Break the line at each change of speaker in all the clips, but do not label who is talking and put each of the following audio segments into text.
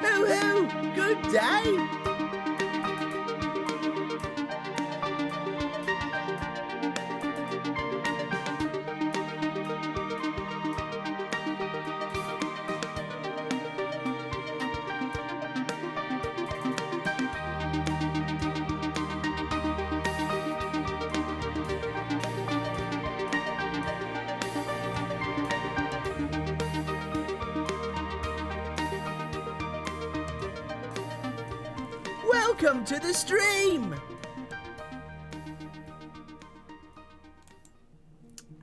Hoo-hoo! Good day! Welcome to the stream!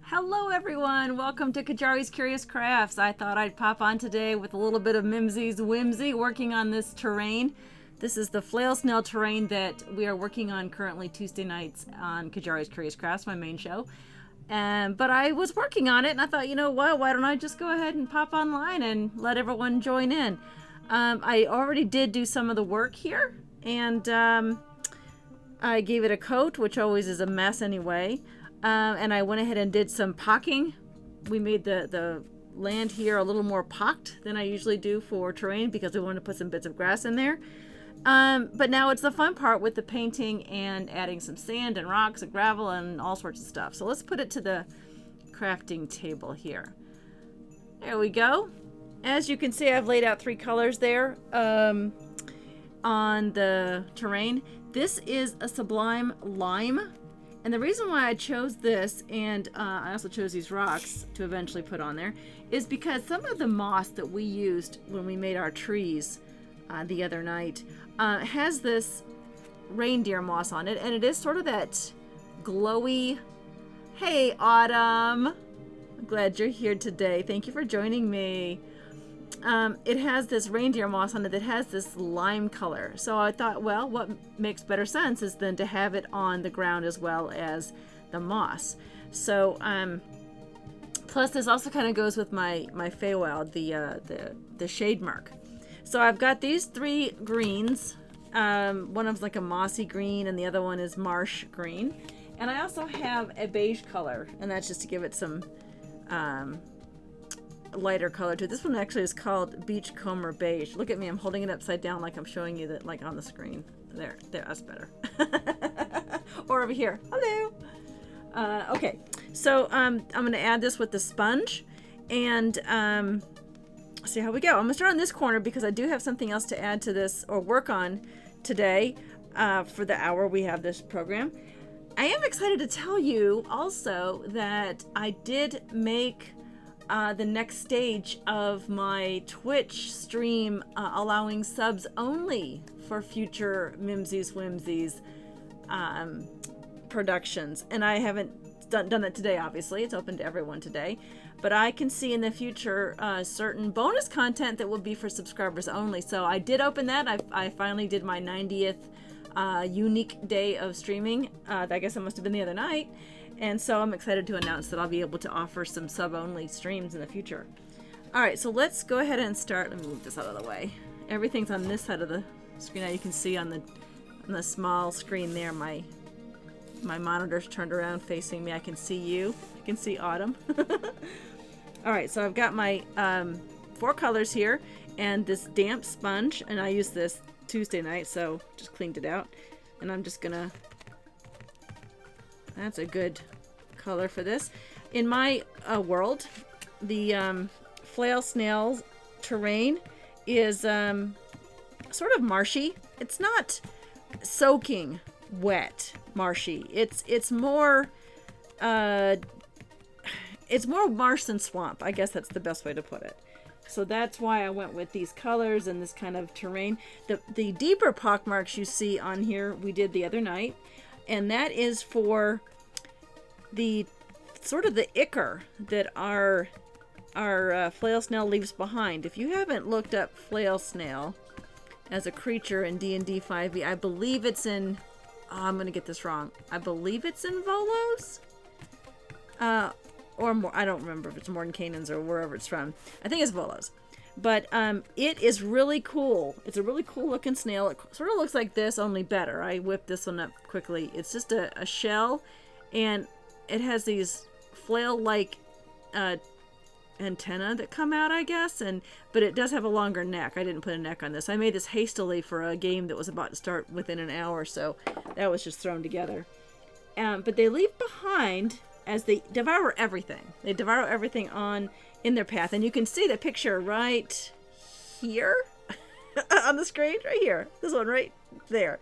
Hello everyone, welcome to Qyjari's Curious Crafts. I thought I'd pop on today with a little bit of Mimsy's Whimsy working on this terrain. This is the Flail Snail terrain that we are working on currently Tuesday nights on Qyjari's Curious Crafts, my main show. But I was working on it and I thought, you know what, why don't I just go ahead and pop online and let everyone join in. I already did do some of the work here. And I gave it a coat, which always is a mess anyway. And I went ahead and did some pocking. We made the land here a little more pocked than I usually do for terrain because we wanted to put some bits of grass in there. But now it's the fun part with the painting and adding some sand and rocks and gravel and all sorts of stuff. So let's put it to the crafting table here. There we go. As you can see, I've laid out 3 colors there. On the terrain. This is a sublime lime, and the reason why I chose this, and I also chose these rocks to eventually put on there, is because some of the moss that we used when we made our trees the other night has this reindeer moss on it, and it is sort of that glowy. Hey Autumn, I'm glad you're here today. Thank you for joining me. It has this reindeer moss on it that has this lime color. So I thought, well, what makes better sense is then to have it on the ground as well as the moss. So, plus this also kind of goes with my Feywild, the shade mark. So I've got these 3 greens. One of them's like a mossy green and the other one is marsh green. And I also have a beige color, and that's just to give it some, lighter color to it. This one actually is called Beachcomber Beige. Look at me, I'm holding it upside down like I'm showing you that, like on the screen. There, that's better. Or over here. Hello. Okay, so I'm going to add this with the sponge and see how we go. I'm going to start on this corner because I do have something else to add to this or work on today for the hour we have this program. I am excited to tell you also that I did make the next stage of my Twitch stream allowing subs only for future Mimsy's Whimsies productions. And I haven't done that today, obviously. It's open to everyone today. But I can see in the future certain bonus content that will be for subscribers only. So I did open that. I finally did my 90th unique day of streaming. I guess it must have been the other night. And so I'm excited to announce that I'll be able to offer some sub-only streams in the future. All right, so let's go ahead and start. Let me move this out of the way. Everything's on this side of the screen. Now you can see on the small screen there, my monitor's turned around facing me. I can see you. I can see Autumn. All right, so I've got my 4 colors here and this damp sponge, and I used this Tuesday night, so just cleaned it out. And I'm just gonna... That's a good color for this. In my world, the Flail Snail terrain is sort of marshy. It's not soaking wet marshy. It's more marsh than swamp. I guess that's the best way to put it. So that's why I went with these colors and this kind of terrain. The deeper pockmarks you see on here we did the other night, and that is for the sort of the ichor that our Flail Snail leaves behind. If you haven't looked up Flail Snail as a creature in D&D 5e, I believe it's in... Oh, I'm going to get this wrong. I believe it's in Volos? Or more, I don't remember if it's Mordenkainen's or wherever it's from. I think it's Volos. But it is really cool. It's a really cool looking snail. It sort of looks like this, only better. I whipped this one up quickly. It's just a shell, and it has these flail-like antenna that come out, I guess, but it does have a longer neck. I didn't put a neck on this. I made this hastily for a game that was about to start within an hour, so that was just thrown together. But they leave behind, as they devour everything. They devour everything in their path, and you can see the picture right here on the screen, right here. This one right there.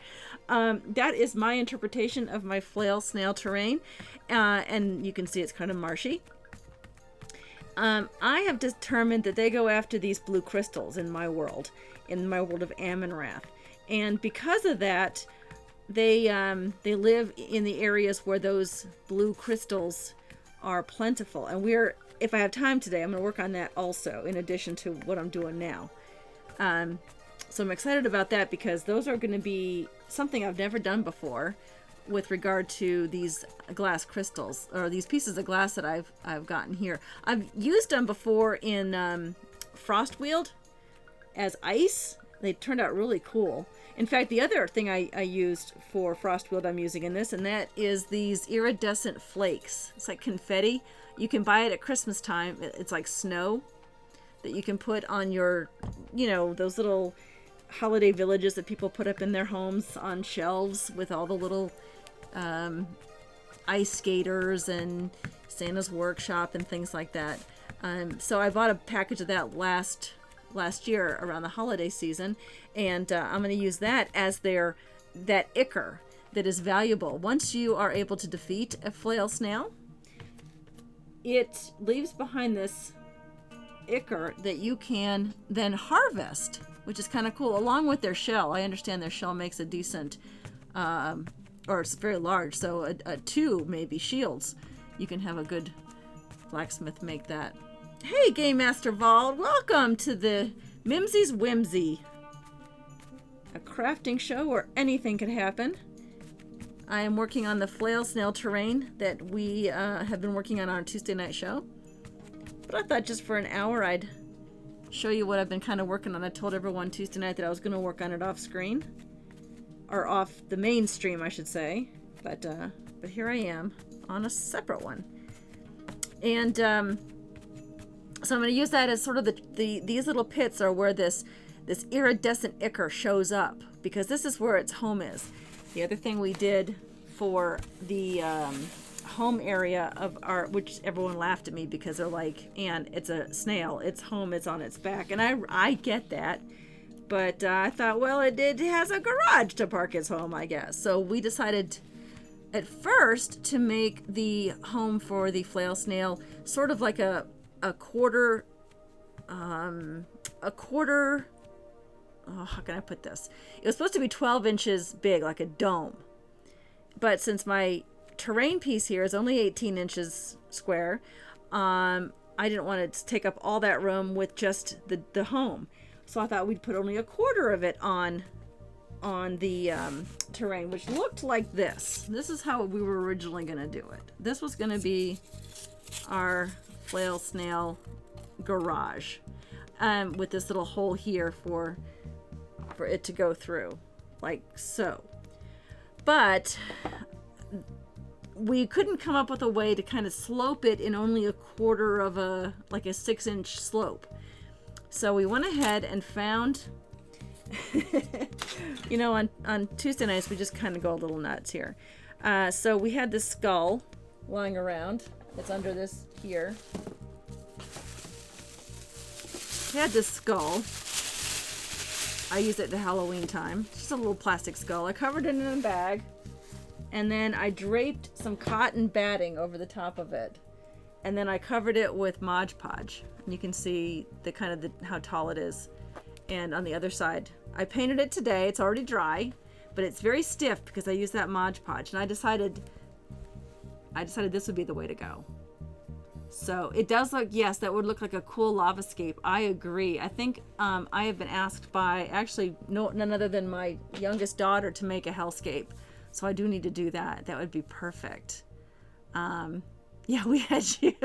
That is my interpretation of my Flail Snail terrain, and you can see it's kind of marshy. I have determined that they go after these blue crystals in my world of Amynrath, and because of that, they live in the areas where those blue crystals are plentiful. And if I have time today, I'm going to work on that also, in addition to what I'm doing now. So I'm excited about that because those are going to be something I've never done before with regard to these glass crystals, or these pieces of glass that I've gotten here. I've used them before in Frostweald as ice. They turned out really cool. In fact, the other thing I used for Frostweald I'm using in this, and that is these iridescent flakes. It's like confetti. You can buy it at Christmas time. It's like snow that you can put on your, those little holiday villages that people put up in their homes on shelves with all the little ice skaters and Santa's workshop and things like that. So I bought a package of that last year around the holiday season, and I'm going to use that as that ichor that is valuable. Once you are able to defeat a Flail Snail, it leaves behind this ichor that you can then harvest, which is kind of cool, along with their shell. I understand their shell makes a decent or it's very large, so a 2 maybe shields. You can have a good blacksmith make that. Hey, Game Master Vald, welcome to the Mimsy's Whimsy, a crafting show where anything could happen. I am working on the Flail Snail terrain that we have been working on our Tuesday night show. But I thought just for an hour I'd show you what I've been kind of working on. I told everyone Tuesday night that I was going to work on it off screen. Or off the main stream, I should say. But here I am on a separate one. And so I'm going to use that as sort of these little pits are where this iridescent ichor shows up, because this is where its home is. The other thing we did for the home area of which everyone laughed at me because they're like, "Ann, it's a snail. Its home is on its back," and I get that. But I thought, well, it has a garage to park its home, I guess. So we decided at first to make the home for the Flail Snail sort of like a quarter, oh, how can I put this? It was supposed to be 12 inches big, like a dome. But since my terrain piece here is only 18 inches square, I didn't want to take up all that room with just the home. So I thought we'd put only a quarter of it on the terrain, which looked like this. This is how we were originally going to do it. This was going to be our Flail Snail garage, with this little hole here for it to go through, like so. But we couldn't come up with a way to kind of slope it in only a quarter of like a 6-inch slope. So we went ahead and found, on Tuesday nights, we just kind of go a little nuts here. So we had this skull lying around. It's under this here. We had this skull. I use it to Halloween time. Just a little plastic skull. I covered it in a bag. And then I draped some cotton batting over the top of it. And then I covered it with Mod Podge. And you can see how tall it is. And on the other side, I painted it today. It's already dry, but it's very stiff because I used that Mod Podge. And I decided this would be the way to go. So it does look, yes, that would look like a cool lavascape. I agree. I think I have been asked by none other than my youngest daughter to make a hellscape. So I do need to do that. That would be perfect. Yeah, we had you.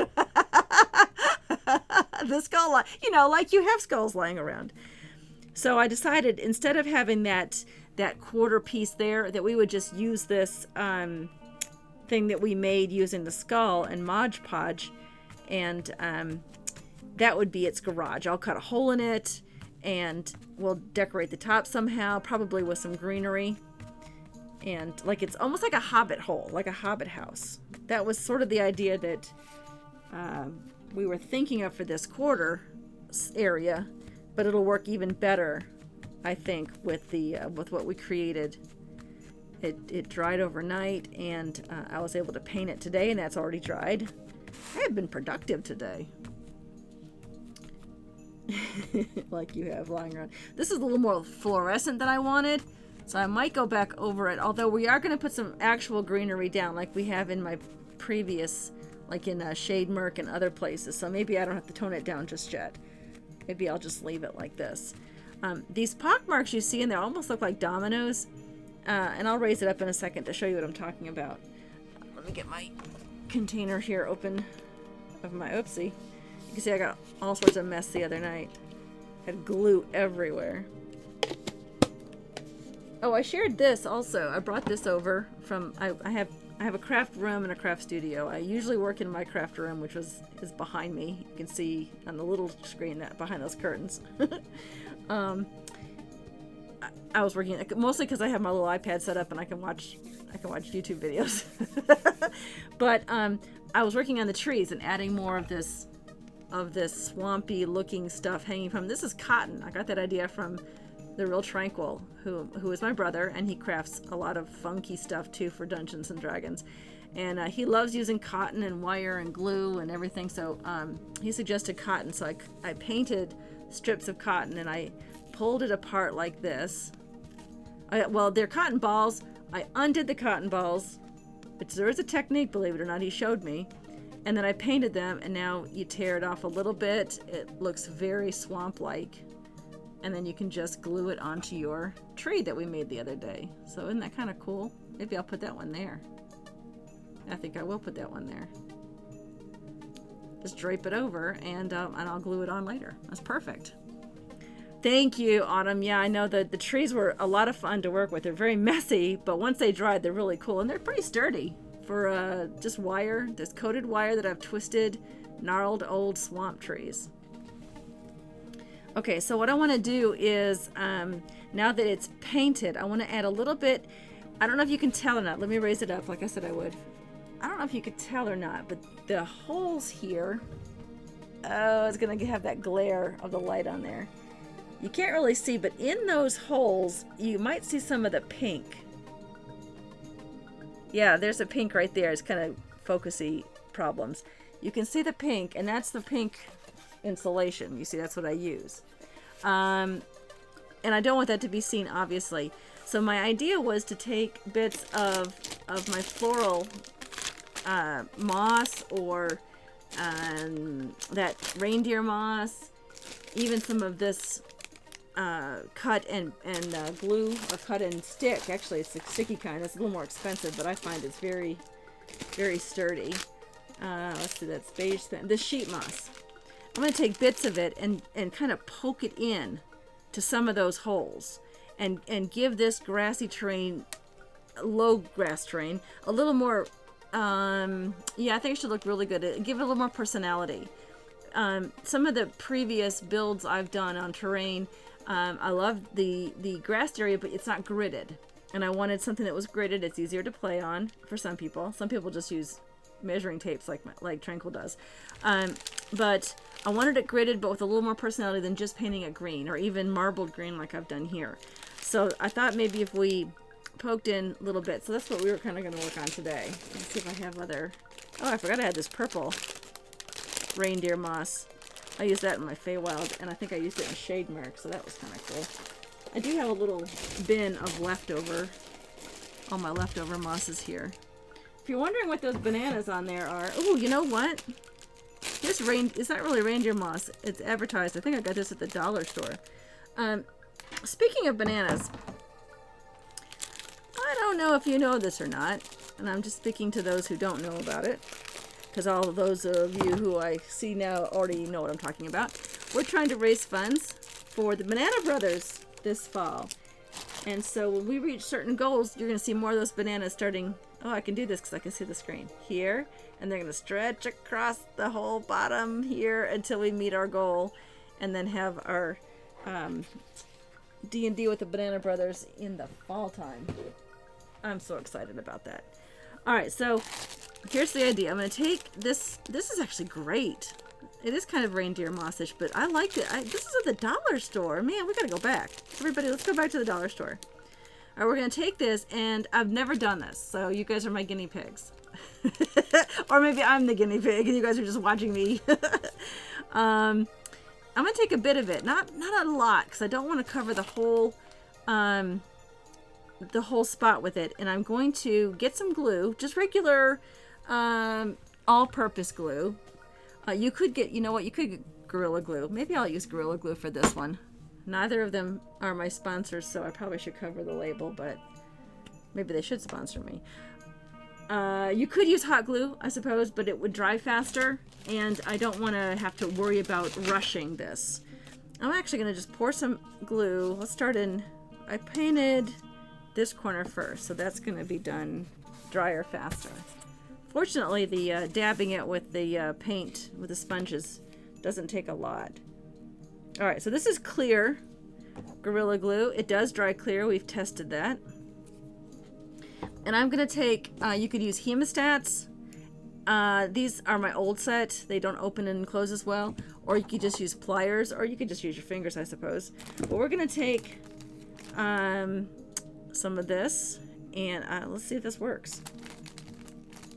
The skull, like you have skulls lying around. So I decided instead of having that quarter piece there, that we would just use this thing that we made using the skull and Mod Podge, and that would be its garage. I'll cut a hole in it and we'll decorate the top somehow, probably with some greenery. And like it's almost like a hobbit hole, like a hobbit house. That was sort of the idea that we were thinking of for this quarter area, but it'll work even better, I think, with the with what we created. It dried overnight, and I was able to paint it today, and that's already dried. I have been productive today. Like you have lying around. This is a little more fluorescent than I wanted, so I might go back over it, although we are going to put some actual greenery down like we have in my previous, like in Shade Merc and other places, so maybe I don't have to tone it down just yet. Maybe I'll just leave it like this. These pock marks you see in there almost look like dominoes, and I'll raise it up in a second to show you what I'm talking about. Let me get my container here open of my oopsie. You can see I got all sorts of mess the other night. Had glue everywhere. Oh, I shared this also. I brought this over from, I have a craft room and a craft studio. I usually work in my craft room, which is behind me. You can see on the little screen that behind those curtains. I was working mostly because I have my little iPad set up and I can watch YouTube videos. But I was working on the trees and adding more of this swampy looking stuff hanging from. This is cotton. I got that idea from the Real Tranquil, who is my brother, and he crafts a lot of funky stuff too for Dungeons and Dragons. And he loves using cotton and wire and glue and everything, so he suggested cotton. So I painted strips of cotton and I pulled it apart like this. Well, they're cotton balls. I undid the cotton balls, which there is a technique, believe it or not, he showed me. And then I painted them, and now you tear it off a little bit. It looks very swamp-like. And then you can just glue it onto your tree that we made the other day. So isn't that kind of cool? Maybe I'll put that one there. I think I will put that one there. Just drape it over, and I'll glue it on later. That's perfect. Thank you, Autumn. Yeah, I know that the trees were a lot of fun to work with. They're very messy, but once they dried, they're really cool. And they're pretty sturdy for just wire. This coated wire that I've twisted, gnarled old swamp trees. Okay, so what I want to do is, now that it's painted, I want to add a little bit, I don't know if you can tell or not. Let me raise it up like I said I would. I don't know if you could tell or not, but the holes here, oh, it's going to have that glare of the light on there. You can't really see, but in those holes, you might see some of the pink. Yeah, there's a pink right there. It's kind of focusy problems. You can see the pink, and that's the pink insulation. You see, that's what I use. And I don't want that to be seen, obviously. So my idea was to take bits of my floral moss, or that reindeer moss, even some of this cut and glue, or cut and stick. Actually, it's the sticky kind. It's a little more expensive, but I find it's very, very sturdy. Let's see, that's beige, the sheet moss. I'm going to take bits of it and kind of poke it in to some of those holes, and give this grassy terrain, low grass terrain, a little more, yeah, I think it should look really good. Give it a little more personality. Some of the previous builds I've done on terrain, I love the grassed area, but it's not gridded. And I wanted something that was gridded. It's easier to play on for some people. Some people just use measuring tapes like Tranquil does. But I wanted it gridded, but with a little more personality than just painting it green, or even marbled green like I've done here. So I thought maybe if we poked in a little bit. So that's what we were kind of going to work on today. Let's see if I have other... Oh, I forgot I had this purple reindeer moss. I used that in my Feywild, and I think I used it in Shade Merc, so that was kind of cool. I do have a little bin of leftover, all my leftover mosses here. If you're wondering what those bananas on there are, oh, you know what? This it's not really reindeer moss. It's advertised. I think I got this at the dollar store. Speaking of bananas, I don't know if you know this or not, and I'm just speaking to those who don't know about it, because all of those of you who I see now already know what I'm talking about. We're trying to raise funds for the Banana Brothers this fall. And so when we reach certain goals, you're going to see more of those bananas starting Oh, I can do this because I can see the screen. Here, and they're going to stretch across the whole bottom here until we meet our goal, and then have our D&D with the Banana Brothers in the fall time. I'm so excited about that. All right, so here's the idea. I'm going to take this. This is actually great. It is kind of reindeer mossish, but I like it. This is at the dollar store. Man, we got to go back. Everybody, let's go back to the dollar store. All right, we're going to take this, and I've never done this, so you guys are my guinea pigs. Or maybe I'm the guinea pig, and you guys are just watching me. I'm going to take a bit of it. Not a lot, because I don't want to cover the whole spot with it. And I'm going to get some glue, just regular all-purpose glue. You could get, you know what, you could get Gorilla Glue. Maybe I'll use Gorilla Glue for this one. Neither of them are my sponsors, so I probably should cover the label, but maybe they should sponsor me. You could use hot glue, I suppose, but it would dry faster, and I don't want to have to worry about rushing this. I'm actually going to just pour some glue. Let's start in, I painted this corner first, so that's going to be done drier faster. Fortunately, the dabbing it with the paint, with the sponges, doesn't take a lot. All right, so this is clear Gorilla Glue. It does dry clear. We've tested that. And I'm going to take, you could use hemostats. These are my old set. They don't open and close as well. Or you could just use pliers, or you could just use your fingers, I suppose. But we're going to take some of this, and let's see if this works.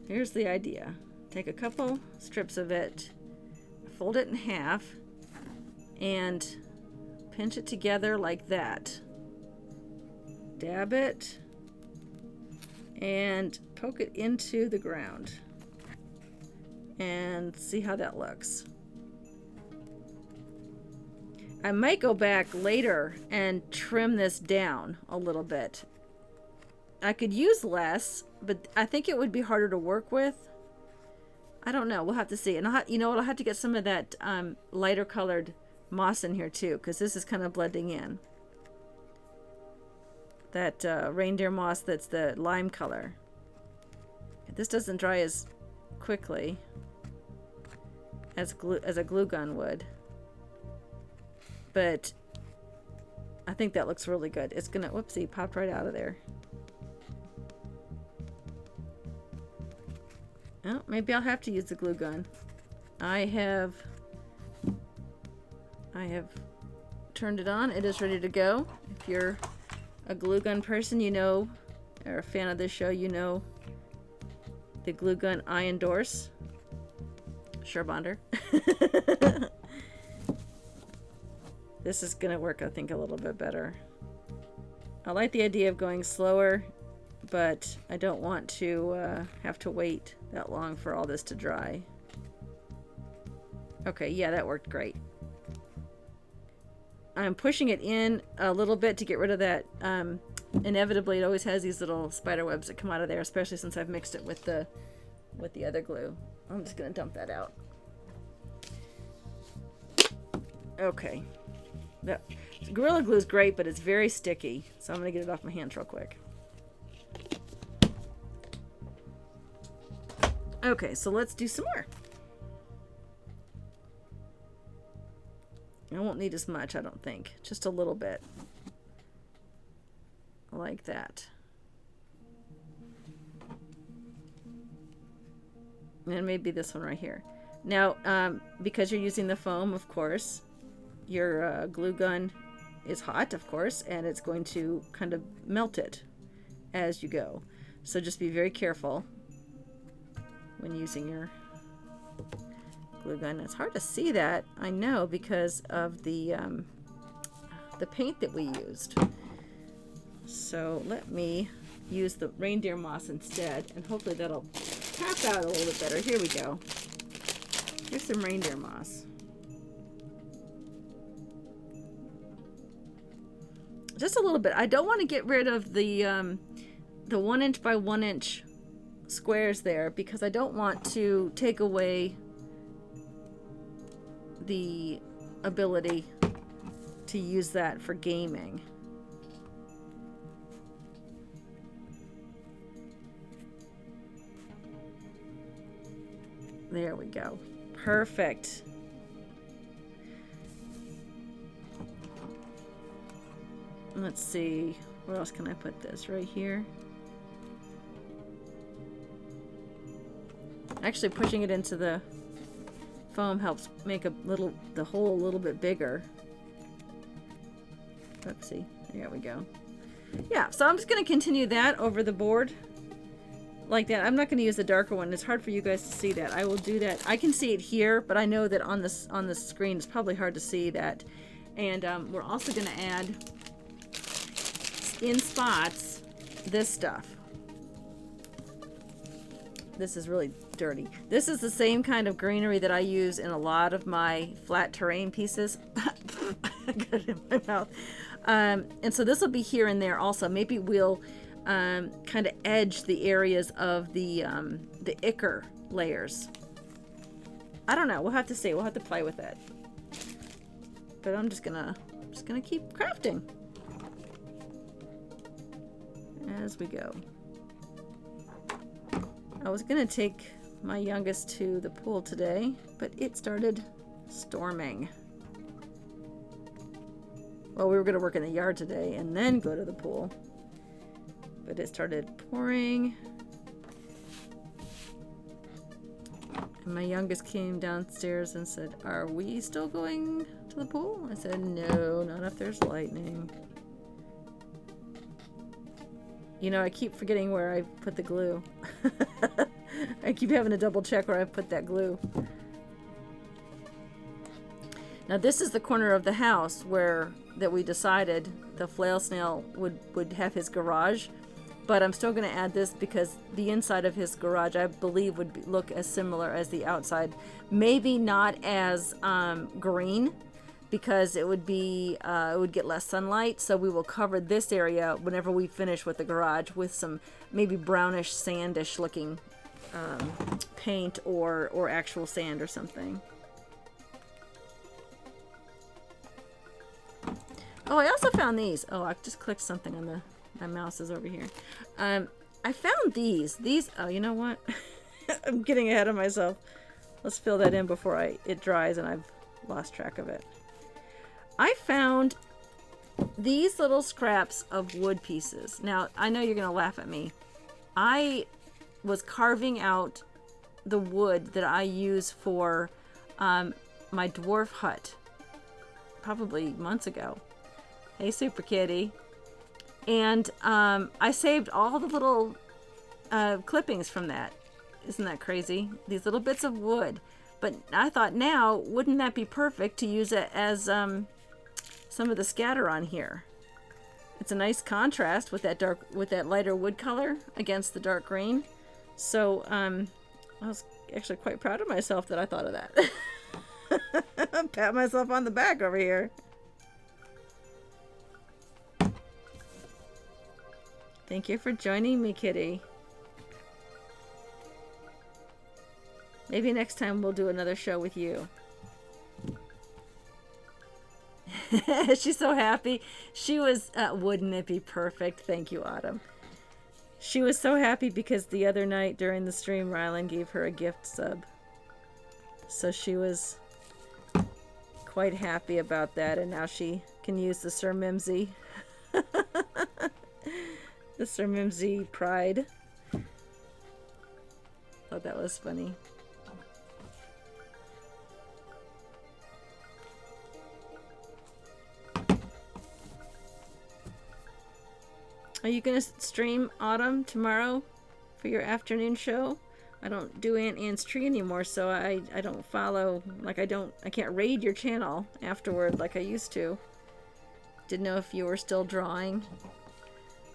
Here's the idea. Take a couple strips of it, fold it in half, and pinch it together like that. Dab it and poke it into the ground and see how that looks. I might go back later and trim this down a little bit. I could use less, but I think it would be harder to work with. I don't know. We'll have to see. And you know what? I'll have to get some of that lighter colored moss in here too, because this is kind of blending in. That reindeer moss that's the lime color. This doesn't dry as quickly as a glue gun would. But I think that looks really good. It's gonna, whoopsie, popped right out of there. Oh, maybe I'll have to use the glue gun. I have turned it on. It is ready to go. If you're a glue gun person, you know, or a fan of this show, you know the glue gun I endorse. Sure, Bonder. This is gonna work, I think, a little bit better. I like the idea of going slower, but I don't want to have to wait that long for all this to dry. Okay, yeah, that worked great. I'm pushing it in a little bit to get rid of that. Inevitably, it always has these little spider webs that come out of there, especially since I've mixed it with the other glue. I'm just gonna dump that out. Okay. That Gorilla Glue is great, but it's very sticky, so I'm gonna get it off my hands real quick. Okay, so let's do some more. I won't need as much, I don't think. Just a little bit. Like that. And maybe this one right here. Now, because you're using the foam, of course, your glue gun is hot, of course, and it's going to kind of melt it as you go. So just be very careful when using your glue gun. It's hard to see that, I know, because of the paint that we used. So let me use the reindeer moss instead, and hopefully that'll tap out a little bit better. Here we go. Here's some reindeer moss. Just a little bit. I don't want to get rid of the 1 inch by 1 inch squares there, because I don't want to take away the ability to use that for gaming. There we go. Perfect. Let's see. Where else can I put this? Right here. Actually, pushing it into the foam helps make the hole a little bit bigger. Oopsie. There we go. Yeah, so I'm just going to continue that over the board like that. I'm not going to use the darker one. It's hard for you guys to see that. I will do that. I can see it here, but I know that on the screen it's probably hard to see that. And we're also going to add in spots this stuff. This is really dirty. This is the same kind of greenery that I use in a lot of my flat terrain pieces. I got it in my mouth. And so this will be here and there also. Maybe we'll kind of edge the areas of the ichor layers. I don't know. We'll have to see. We'll have to play with it. But I'm just gonna keep crafting as we go. I was gonna take my youngest to the pool today, but it started storming. Well, we were gonna work in the yard today and then go to the pool, but it started pouring. And my youngest came downstairs and said, "Are we still going to the pool?" I said, "No, not if there's lightning." You know, I keep forgetting where I put the glue. I keep having to double check where I put that glue. Now this is the corner of the house that we decided the Flail Snail would have his garage. But I'm still going to add this because the inside of his garage, I believe, would look as similar as the outside. Maybe not as green, because it would get less sunlight. So we will cover this area whenever we finish with the garage with some maybe brownish, sandish looking paint or actual sand or something. Oh, I also found these. Oh, I just clicked something on my mouse is over here. I found these. Oh, you know what? I'm getting ahead of myself. Let's fill that in before it dries and I've lost track of it. I found these little scraps of wood pieces. Now, I know you're going to laugh at me. I was carving out the wood that I use for my dwarf hut probably months ago. Hey, Super Kitty. And I saved all the little clippings from that. Isn't that crazy? These little bits of wood. But I thought, now, wouldn't that be perfect to use it as some of the scatter on here? It's a nice contrast with that lighter wood color against the dark green. So I was actually quite proud of myself that I thought of that. Pat myself on the back over here. Thank you for joining me, Kitty. Maybe next time we'll do another show with you. She's so happy. She was, wouldn't it be perfect? Thank you, Autumn. She was so happy because the other night during the stream, Rylan gave her a gift sub. So she was quite happy about that, and now she can use the Sir Mimsy. The Sir Mimsy pride. Thought that was funny. Are you gonna stream, Autumn, tomorrow for your afternoon show? I don't do Aunt Anne's Tree anymore, so I don't follow, like I can't raid your channel afterward like I used to. Didn't know if you were still drawing.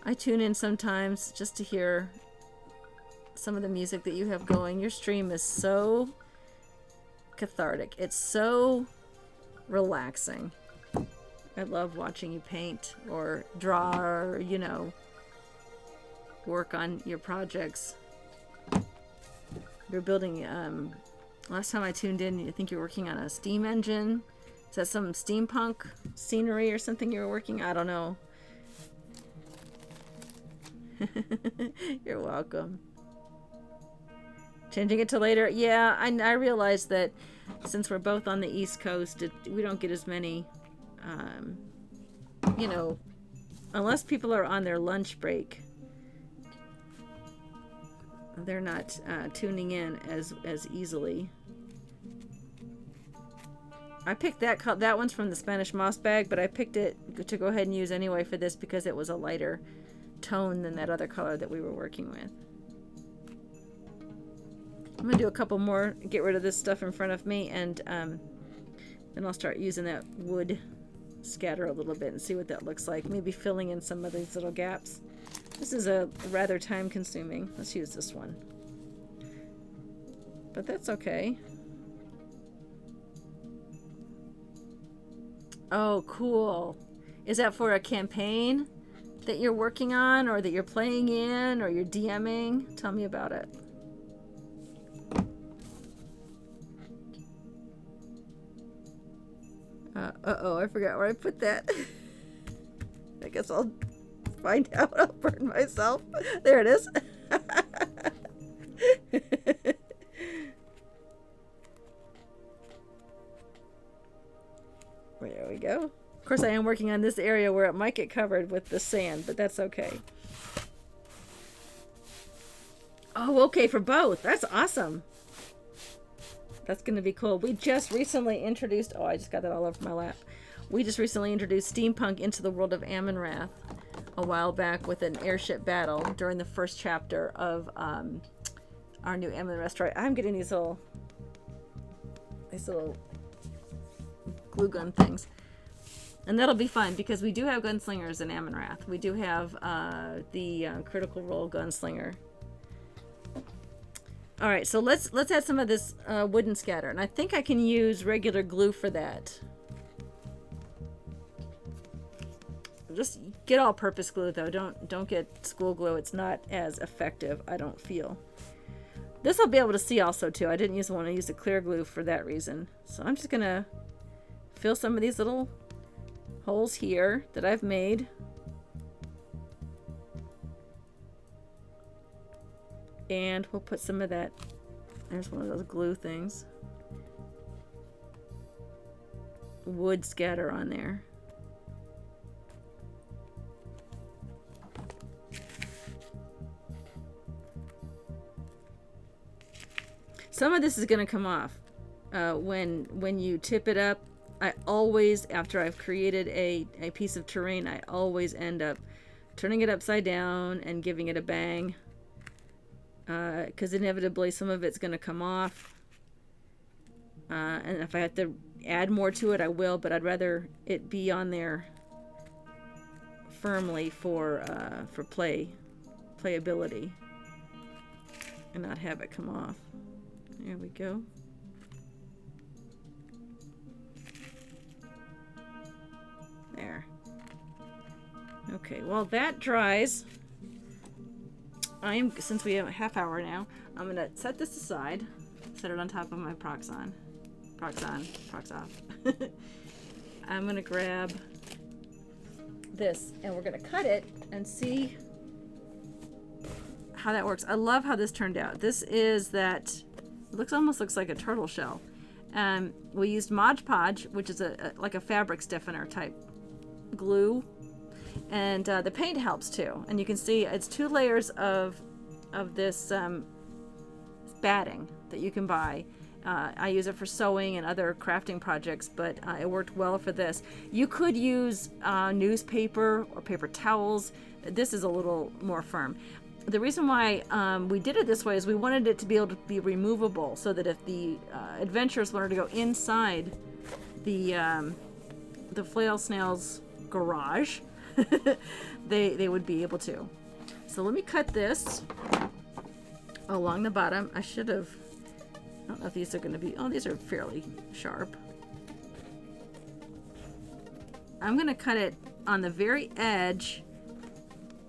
I tune in sometimes just to hear some of the music that you have going. Your stream is so cathartic. It's so relaxing. I love watching you paint or draw or, you know, work on your projects. You're building, last time I tuned in, I think you're working on a steam engine. Is that some steampunk scenery or something you were working? I don't know. You're welcome. Changing it to later. Yeah, I realized that since we're both on the East Coast, we don't get as many, you know, unless people are on their lunch break. They're not tuning in as easily. I picked that one's from the Spanish moss bag, but I picked it to go ahead and use anyway for this because it was a lighter tone than that other color that we were working with. I'm gonna do a couple more, get rid of this stuff in front of me, and then I'll start using that wood scatter a little bit and see what that looks like. Maybe filling in some of these little gaps. This is a rather time consuming. Let's use this one. But that's okay. Oh, cool. Is that for a campaign that you're working on, or that you're playing in, or you're DMing? Tell me about it. Uh-oh, I forgot where I put that. I guess I'll find out. I'll burn myself. There it is. There we go. Of course, I am working on this area where it might get covered with the sand, but that's okay. Oh, okay, for both. That's awesome. That's going to be cool. We just recently introduced... Oh, I just got that all over my lap. We just recently introduced steampunk into the world of Amynrath a while back with an airship battle during the first chapter of our new Amynrath story. I'm getting these little glue gun things. And that'll be fun because we do have gunslingers in Amynrath. We do have the Critical Role gunslinger. All right, so let's add some of this wooden scatter, and I think I can use regular glue for that. Just get all-purpose glue though. Don't get school glue. It's not as effective, I don't feel. This I'll be able to see also too. I didn't want to use the clear glue for that reason. So I'm just gonna fill some of these little holes here that I've made. And we'll put some of that, there's one of those glue things, wood scatter on there. Some of this is going to come off when you tip it up. I always, after I've created a piece of terrain, I always end up turning it upside down and giving it a bang. Because inevitably some of it's going to come off. And if I have to add more to it, I will, but I'd rather it be on there firmly for playability and not have it come off. There we go. There. Okay, well that dries. Since we have a half hour now, I'm gonna set this aside, set it on top of my prox on, prox off. I'm gonna grab this and we're gonna cut it and see how that works. I love how this turned out. This is that, it almost looks like a turtle shell. We used Mod Podge, which is like a fabric stiffener type glue. And the paint helps too, and you can see it's 2 layers of this batting that you can buy. I use it for sewing and other crafting projects, but it worked well for this. You could use newspaper or paper towels. This is a little more firm. The reason why we did it this way is we wanted it to be able to be removable, so that if the adventurers wanted to go inside the Flail Snail's garage, they would be able to. So let me cut this along the bottom. I should have, I don't know if these are going to be, oh, these are fairly sharp. I'm going to cut it on the very edge,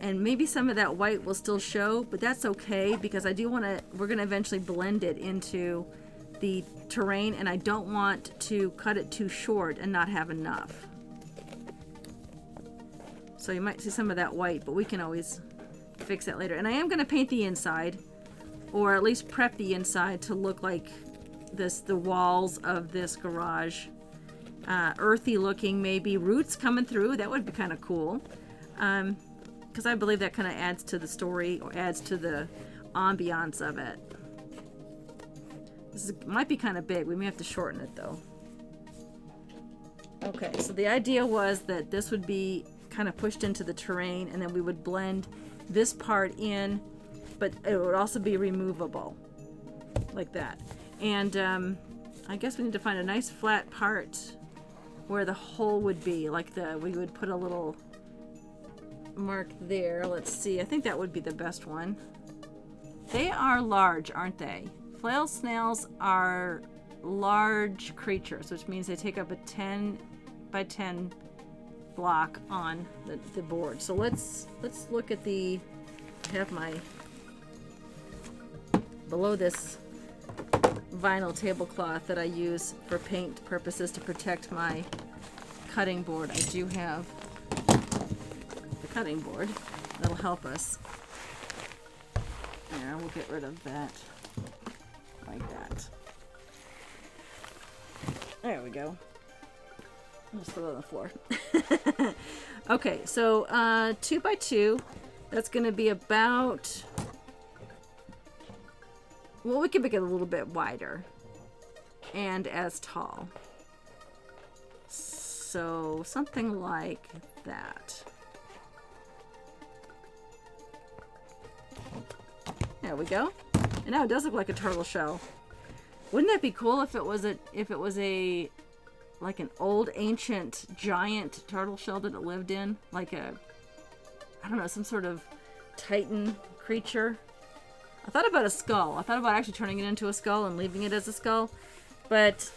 and maybe some of that white will still show, but that's okay because I do want to, we're going to eventually blend it into the terrain, and I don't want to cut it too short and not have enough. So you might see some of that white, but we can always fix that later. And I am going to paint the inside or at least prep the inside to look like the walls of this garage. Earthy looking, maybe roots coming through. That would be kind of cool, because I believe that kind of adds to the story, or adds to the ambiance of it. Might be kind of big. We may have to shorten it though. Okay, so the idea was that this would be kind of pushed into the terrain, and then we would blend this part in, but it would also be removable like that. And I guess we need to find a nice flat part where the hole would be, like we would put a little mark there. Let's see, I think that would be the best one. They are large, aren't they? Flail snails are large creatures, which means they take up a 10 by 10 block on the board. So let's look at I have my, below this vinyl tablecloth that I use for paint purposes to protect my cutting board. I do have the cutting board that'll help us. There, we'll get rid of that like that. There we go. I'll just put it on the floor. Okay, so 2 by 2. That's going to be about, well, we can make it a little bit wider and as tall. So something like that. There we go. And now it does look like a turtle shell. Wouldn't that be cool if it was a like an old ancient giant turtle shell that it lived in, like a, I don't know, some sort of titan creature. I thought about a skull. I thought about actually turning it into a skull and leaving it as a skull, but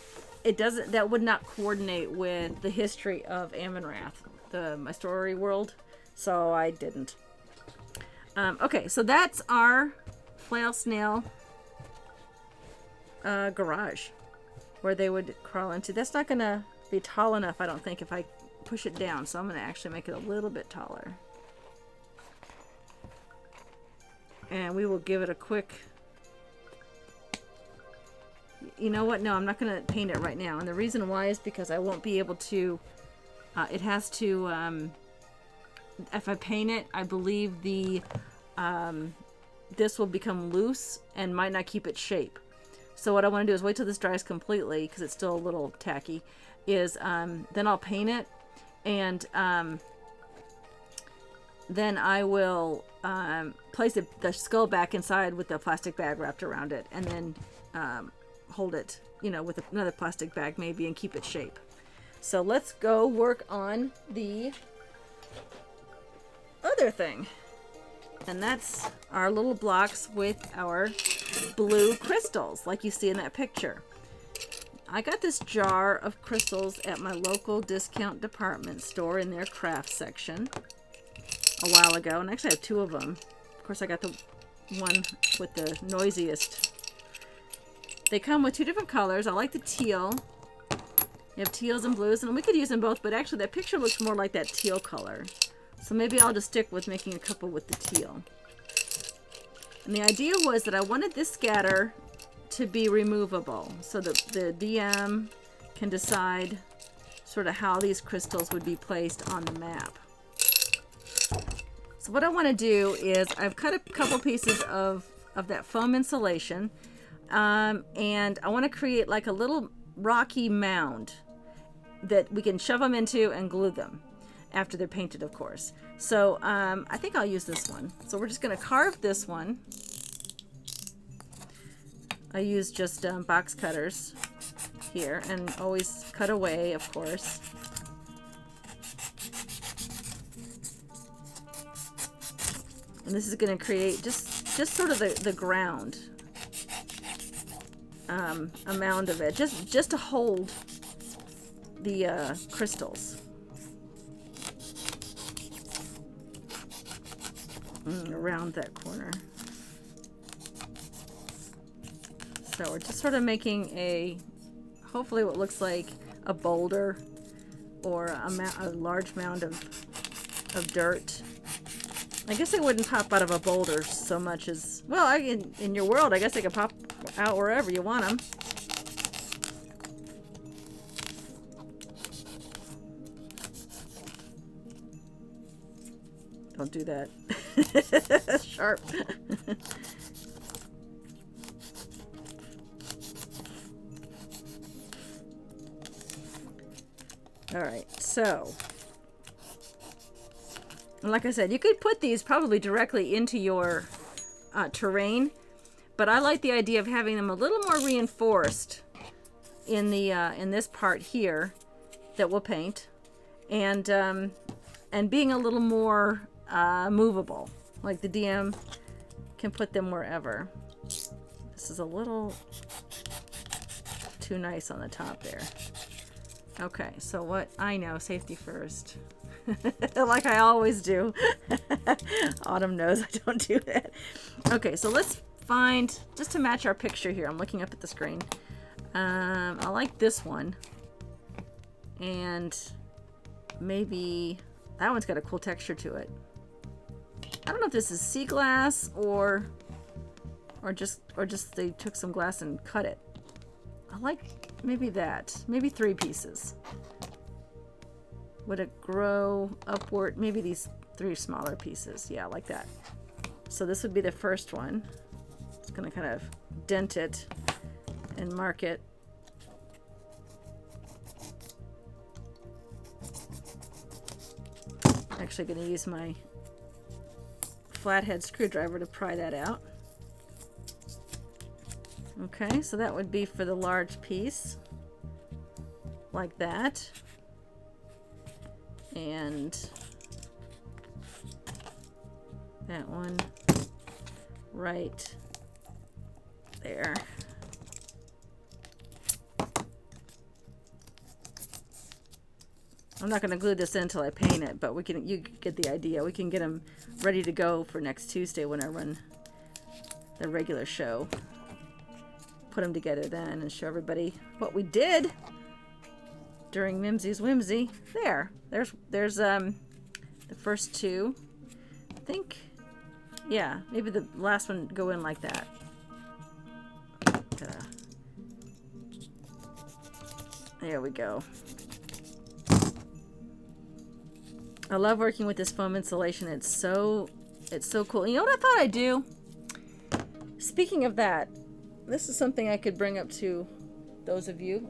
it doesn't. That would not coordinate with the history of Amynrath, my story world, so I didn't. Okay, so that's our Flail Snail garage, where they would crawl into. That's not gonna be tall enough, I don't think, if I push it down, so I'm gonna actually make it a little bit taller. And we will give it a quick, you know what, no, I'm not gonna paint it right now, and the reason why is because I won't be able to, it has to, if I paint it, I believe this will become loose and might not keep its shape. So what I want to do is wait till this dries completely, because it's still a little tacky, is then I'll paint it, and then I will place the skull back inside with the plastic bag wrapped around it, and then hold it, you know, with another plastic bag maybe, and keep its shape. So let's go work on the other thing. And that's our little blocks with our blue crystals, like you see in that picture. I got this jar of crystals at my local discount department store in their craft section a while ago, and actually I have 2 of them. Of course, I got the one with the noisiest. They come with 2 different colors. I like the teal. You have teals and blues, and we could use them both, but actually that picture looks more like that teal color. So maybe I'll just stick with making a couple with the teal. And the idea was that I wanted this scatter to be removable, so that the DM can decide sort of how these crystals would be placed on the map. So what I want to do is I've cut a couple pieces of that foam insulation, and I want to create like a little rocky mound that we can shove them into and glue them after they're painted, of course. So I think I'll use this one. So we're just going to carve this one. I use just box cutters here, and always cut away, of course. And this is going to create just sort of the ground, a mound of it, just to hold the crystals. Around that corner. So we're just sort of making hopefully what looks like a boulder or a large mound of dirt. I guess they wouldn't pop out of a boulder so much as... Well, in your world, I guess they could pop out wherever you want them. Don't do that. Sharp. Alright, so... And like I said, you could put these probably directly into your terrain, but I like the idea of having them a little more reinforced in the in this part here that we'll paint, and being a little more movable. Like the DM can put them wherever. This is a little too nice on the top there. Okay, so what I know, safety first. Like I always do. Autumn knows I don't do that. Okay, so let's find, just to match our picture here, I'm looking up at the screen. I like this one. And maybe that one's got a cool texture to it. I don't know if this is sea glass or just they took some glass and cut it. I like maybe that. Maybe 3 pieces. Would it grow upward? Maybe these 3 smaller pieces. Yeah, like that. So this would be the first one. It's going to kind of dent it and mark it. Actually going to use my flathead screwdriver to pry that out. Okay, so that would be for the large piece. Like that. And that one right there. I'm not going to glue this in until I paint it, but you get the idea. We can get them ready to go for next Tuesday when I run the regular show. Put them together then and show everybody what we did during Mimsy's Whimsy. There's the first 2. I think, yeah, maybe the last one go in like that. There we go. I love working with this foam insulation. It's so cool. You know what I thought I'd do? Speaking of that, this is something I could bring up to those of you.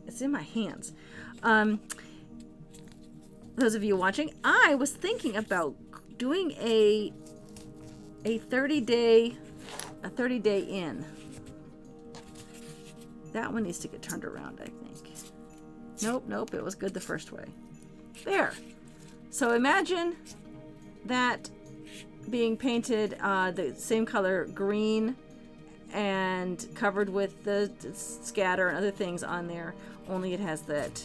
It's in my hands. Those of you watching, I was thinking about doing a 30-day in. That one needs to get turned around, I think. Nope, it was good the first way. There. So imagine that being painted the same color green and covered with the scatter and other things on there, only it has that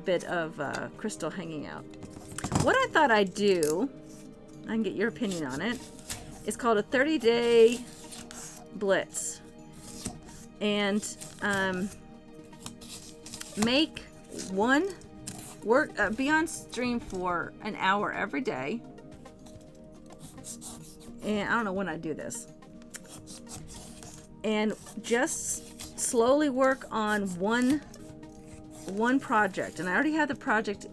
bit of crystal hanging out. What I thought I'd do, I can get your opinion on it, it's called a 30-day blitz. And make one be on stream for an hour every day. And I don't know when I do this. And just slowly work on one project. And I already have the project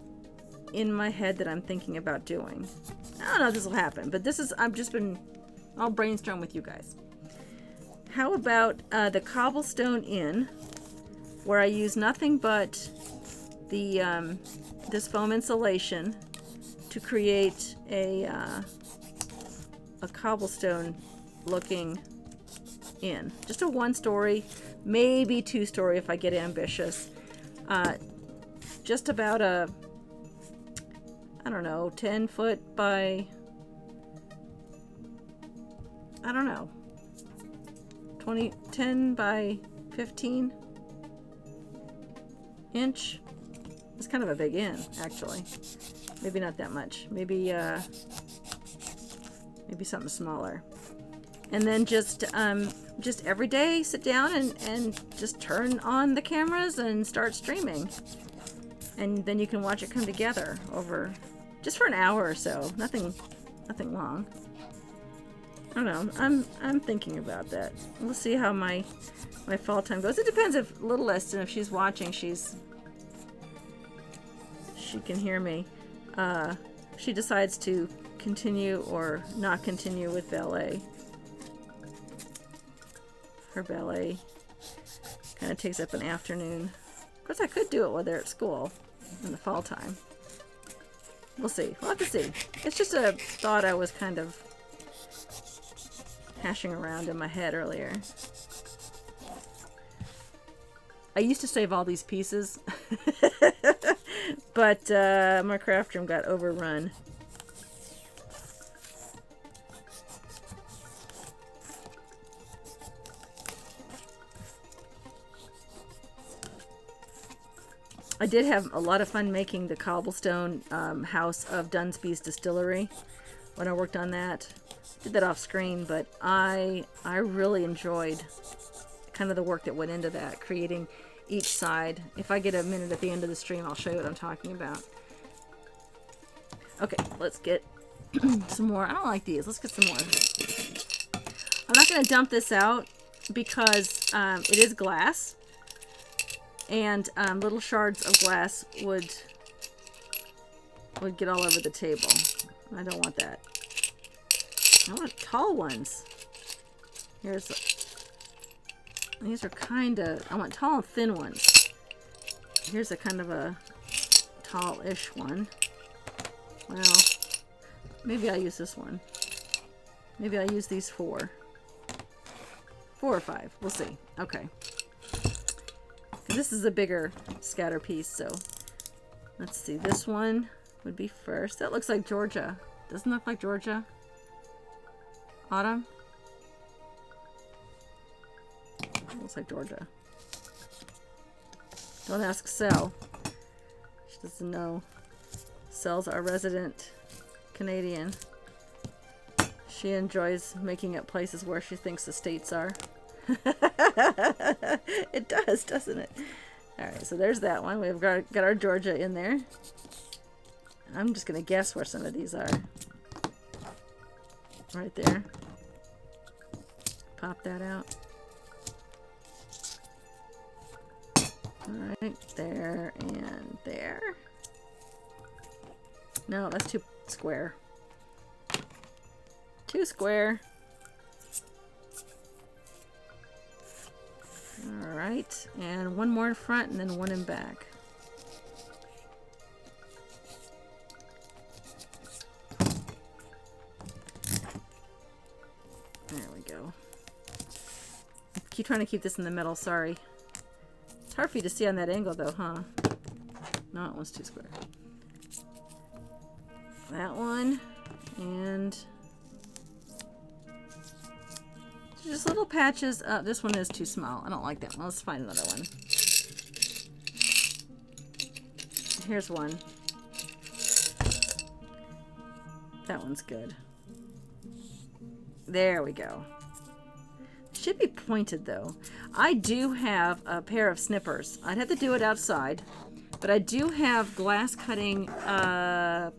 in my head that I'm thinking about doing. I don't know if this will happen, but I'll brainstorm with you guys. How about the cobblestone inn, where I use nothing but the this foam insulation to create a cobblestone looking inn. Just a 1-story, maybe 2-story if I get ambitious. Just about a, I don't know, 10 foot by, I don't know, 10 by 15 inch. It's kind of a big inn, actually. Maybe not that much. Maybe something smaller. And then just every day sit down and just turn on the cameras and start streaming. And then you can watch it come together over just for an hour or so. Nothing long. I don't know. I'm thinking about that. We'll see how my fall time goes. It depends if Littlest, and if she's watching, she can hear me. She decides to continue or not continue with ballet. Her ballet kind of takes up an afternoon. Of course, I could do it while they're at school in the fall time. We'll see. We'll have to see. It's just a thought I was kind of hashing around in my head earlier. I used to save all these pieces, but my craft room got overrun. I did have a lot of fun making the cobblestone house of Dunsby's distillery when I worked on that. Did that off screen, but I really enjoyed kind of the work that went into that, creating each side. If I get a minute at the end of the stream, I'll show you what I'm talking about. Okay, let's get some more. I don't like these. Let's get some more. I'm not going to dump this out because it is glass. And little shards of glass would get all over the table. I don't want that. I want tall ones. These are kind of, I want tall and thin ones. Here's a kind of a tall-ish one. Well, maybe I'll use this one. Maybe I'll use these 4. 4 or 5. We'll see. Okay. This is a bigger scatter piece, so let's see. This one would be first. That looks like Georgia. Doesn't look like Georgia. Autumn. Looks like Georgia. Don't ask Sel. She doesn't know. Sel's our resident Canadian. She enjoys making up places where she thinks the states are. It does, doesn't it? Alright, so there's that one. We've got our Georgia in there. I'm just going to guess where some of these are. Right there. Pop that out. Alright, there and there. No, that's too square. Too square. Alright, and one more in front and then one in back. There we go. I keep trying to keep this in the middle, sorry. It's hard for you to see on that angle though, huh? No, that one's too square. That one, and just little patches. This one is too small. I don't like that one. Let's find another one. Here's one. That one's good. There we go. Should be pointed though. I do have a pair of snippers. I'd have to do it outside, but I do have glass cutting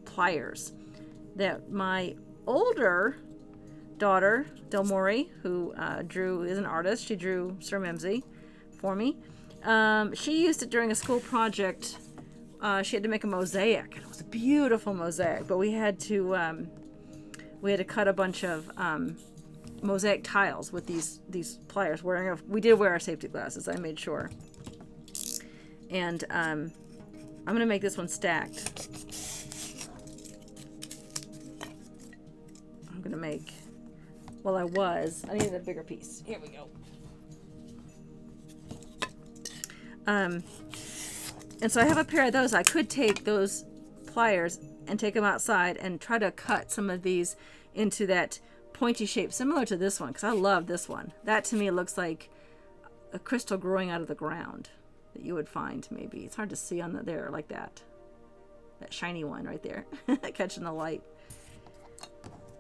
pliers that my older daughter, Delmori, who is an artist. She drew Sir Mimsy for me. She used it during a school project. She had to make a mosaic. It was a beautiful mosaic, but we had to cut a bunch of mosaic tiles with these pliers. We did wear our safety glasses. I made sure. And I'm gonna make this one stacked. I'm gonna make. Well, I needed a bigger piece. Here we go. And so I have a pair of those. I could take those pliers and take them outside and try to cut some of these into that pointy shape, similar to this one, because I love this one. That to me looks like a crystal growing out of the ground that you would find maybe. It's hard to see on there like that. That shiny one right there, catching the light.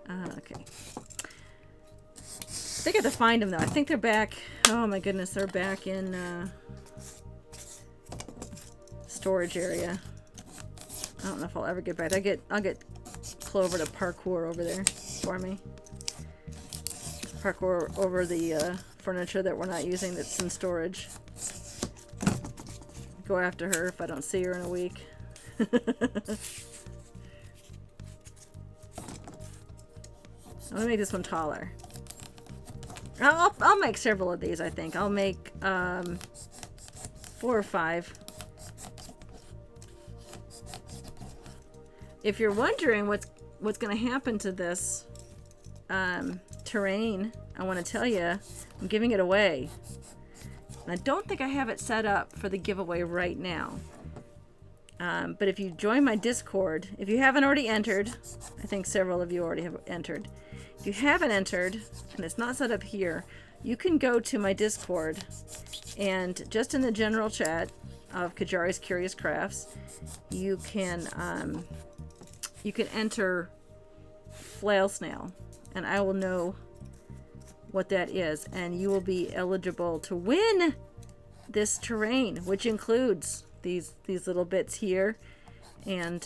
Okay. I think I have to find them though. I think they're back. Oh my goodness, they're back in storage area. I don't know if I'll ever get back. I'll get Clover to parkour over there for me. Parkour over the furniture that we're not using that's in storage. Go after her if I don't see her in a week. I'm gonna make this one taller. I'll make several of these, I think. I'll make 4 or 5. If you're wondering what's gonna happen to this terrain, I want to tell you, I'm giving it away. And I don't think I have it set up for the giveaway right now. But if you join my Discord, if you haven't already entered, I think several of you already have entered. If you haven't entered, and it's not set up here, you can go to my Discord, and just in the general chat of Qyjari's Curious Crafts, you can enter Flail Snail, and I will know what that is, and you will be eligible to win this terrain, which includes these little bits here, and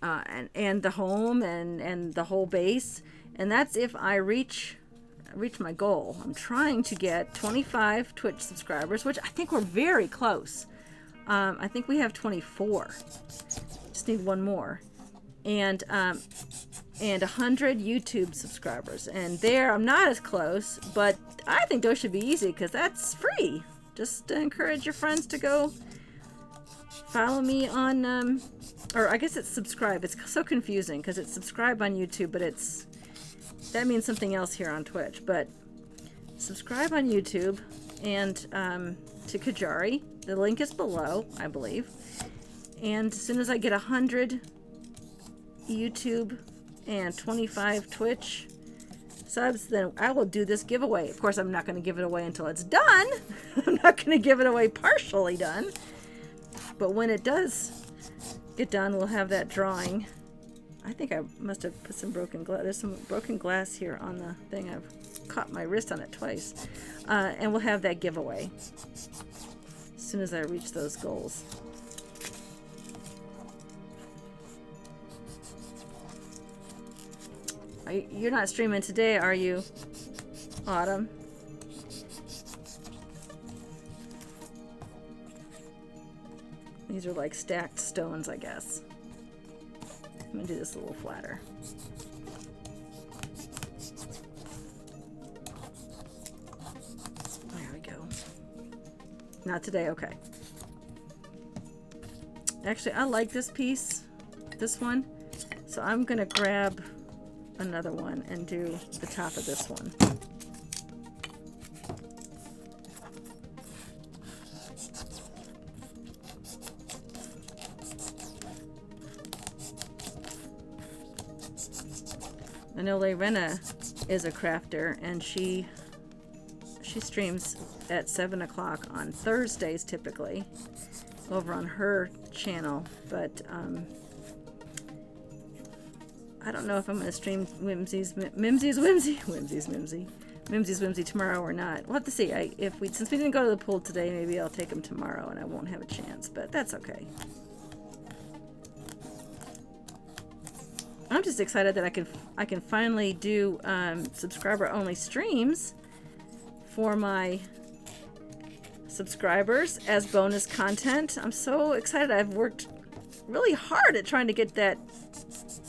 the home and the whole base. And that's if I reach my goal. I'm trying to get 25 Twitch subscribers, which I think we're very close. I think we have 24. Just need one more. And 100 YouTube subscribers. And there I'm not as close, but I think those should be easy because that's free. Just to encourage your friends to go follow me on, or I guess it's subscribe. It's so confusing because it's subscribe on YouTube, but that means something else here on Twitch. But subscribe on YouTube and to Qyjari. The link is below, I believe. And as soon as I get 100 YouTube and 25 Twitch subs, then I will do this giveaway. Of course, I'm not going to give it away until it's done. I'm not going to give it away partially done. But when it does get done, we'll have that drawing. I think I must have put some broken glass. There's some broken glass here on the thing. I've caught my wrist on it twice. And we'll have that giveaway as soon as I reach those goals. You're not streaming today, are you, Autumn? These are like stacked stones, I guess. I'm gonna do this a little flatter. There we go. Not today, okay. Actually, I like this piece, this one, so I'm gonna grab another one and do the top of this one. I know Lorena is a crafter, and she streams at 7 o'clock on Thursdays typically over on her channel, but I don't know if I'm going to stream Mimsy's Whimsy tomorrow or not. We'll have to see. Since we didn't go to the pool today, maybe I'll take him tomorrow and I won't have a chance, but that's okay. I'm just excited that I can finally do subscriber only streams for my subscribers as bonus content. I'm so excited. I've worked really hard at trying to get that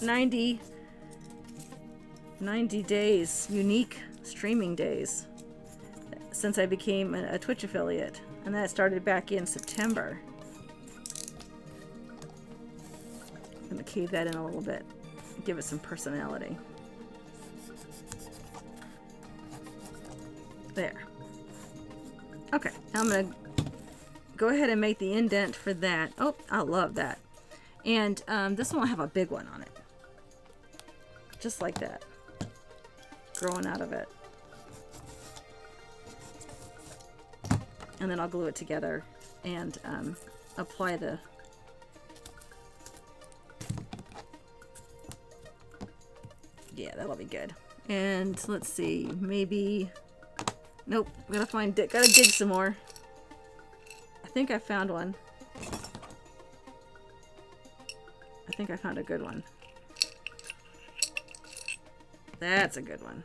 90 days, unique streaming days, since I became a Twitch affiliate, and that started back in September. I'm going to cave that in a little bit, give it some personality. There. Okay, now I'm going to go ahead and make the indent for that. Oh, I love that. And this one will have a big one on it. Just like that. Growing out of it. And then I'll glue it together and apply the... Yeah, that'll be good. And let's see, maybe... Nope, gotta dig some more. I think I found one. I think I found a good one. That's a good one.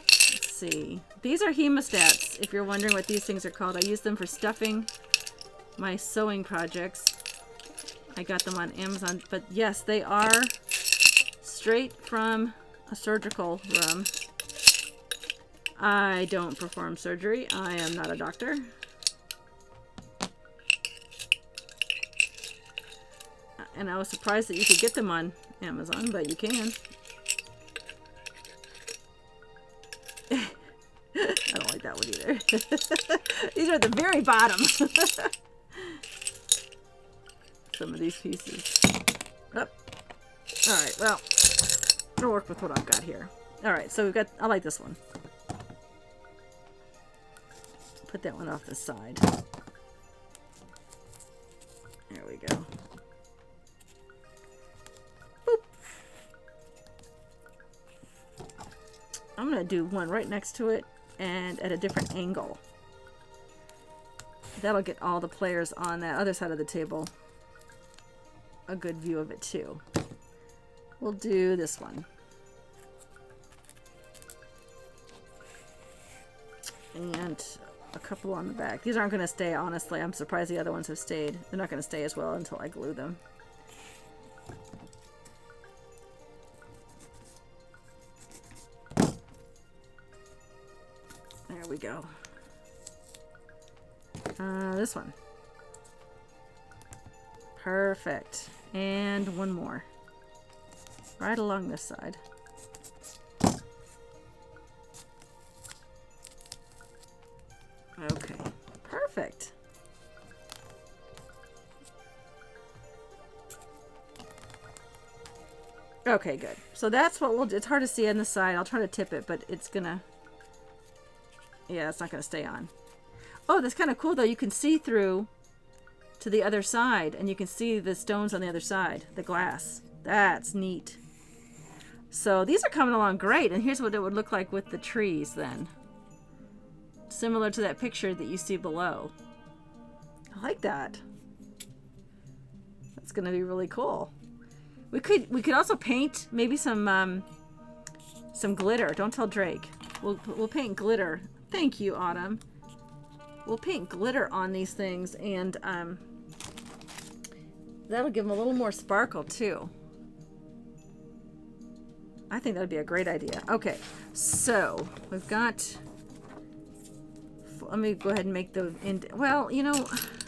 Let's see. These are hemostats, if you're wondering what these things are called. I use them for stuffing my sewing projects. I got them on Amazon. But yes, they are straight from a surgical room. I don't perform surgery. I am not a doctor. And I was surprised that you could get them on Amazon, but you can. I don't like that one either. These are at the very bottom. Some of these pieces. Oh. Alright, well, I'll work with what I've got here. Alright, so we've got, I like this one. Put that one off the side. There we go. Boop. I'm going to do one right next to it and at a different angle. That'll get all the players on that other side of the table a good view of it too. We'll do this one. And a couple on the back. These aren't going to stay, honestly. I'm surprised the other ones have stayed. They're not going to stay as well until I glue them. There we go. This one. Perfect. And one more. Right along this side. Okay. Perfect. Okay, good. So that's what we'll do. It's hard to see on the side. I'll try to tip it, but it's gonna... Yeah, it's not gonna stay on. Oh, that's kind of cool, though. You can see through to the other side, and you can see the stones on the other side, the glass. That's neat. So these are coming along great, and here's what it would look like with the trees then. Similar to that picture that you see below. I like that. That's gonna be really cool. We could also paint maybe some glitter. Don't tell Drake. We'll paint glitter. Thank you, Autumn. We'll paint glitter on these things, and that'll give them a little more sparkle too. I think that'd be a great idea. Okay, so we've got... Let me go ahead and make the... Well, you know,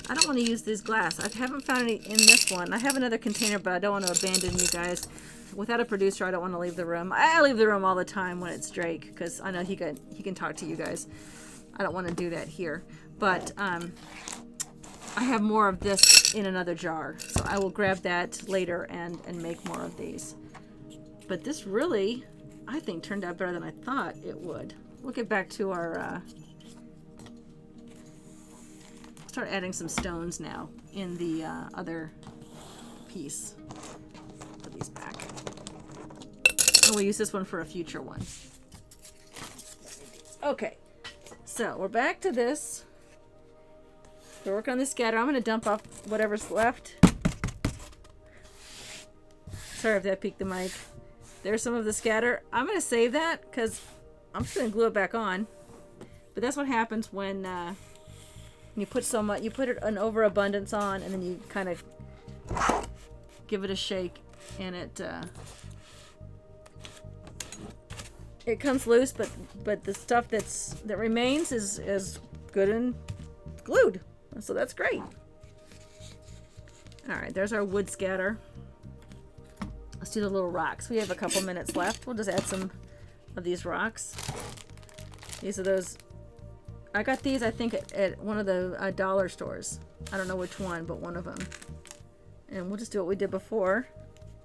I don't want to use this glass. I haven't found any in this one. I have another container, but I don't want to abandon you guys. Without a producer, I don't want to leave the room. I leave the room all the time when it's Drake, because I know he can talk to you guys. I don't want to do that here. But I have more of this in another jar, so I will grab that later and make more of these. But this really, I think, turned out better than I thought it would. We'll get back to our... start adding some stones now in the other piece. Put these back. And we'll use this one for a future one. Okay, so we're back to this. We're working on the scatter. I'm going to dump off whatever's left. Sorry if that peaked the mic. There's some of the scatter. I'm going to save that because I'm just going to glue it back on. But that's what happens when you put so much, you put an overabundance on, and then you kind of give it a shake, and it comes loose. But the stuff that remains is good and glued. So that's great. All right, there's our wood scatter. Let's do the little rocks. We have a couple minutes left. We'll just add some of these rocks. These are those. I got these, I think, at one of the dollar stores. I don't know which one, but one of them. And we'll just do what we did before.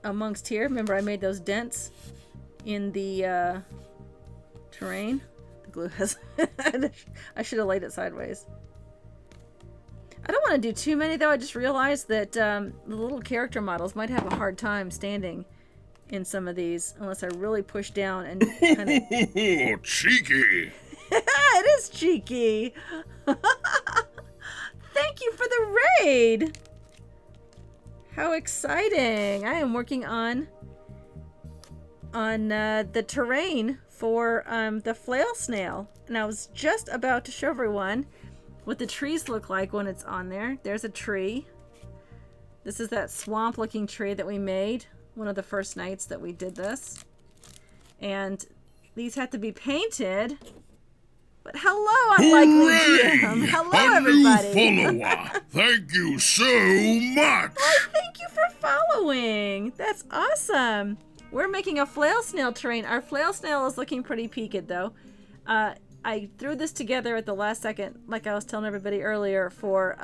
Amongst here, remember I made those dents in the terrain? The glue has... I should have laid it sideways. I don't want to do too many, though. I just realized that the little character models might have a hard time standing in some of these unless I really push down and kind of...
Oh, cheeky!
It is cheeky. Thank you for the raid. How exciting! I am working on the terrain for the Flail Snail. And I was just about to show everyone what the trees look like when it's on there. There's a tree. This is that swamp looking tree that we made one of the first nights that we did this. And these have to be painted. But hello, Unlikely GM. Hello, everybody.
New follower. Thank you so much.
Oh, thank you for following. That's awesome. We're making a Flail Snail terrain. Our Flail Snail is looking pretty peaked, though. I threw this together at the last second, like I was telling everybody earlier, for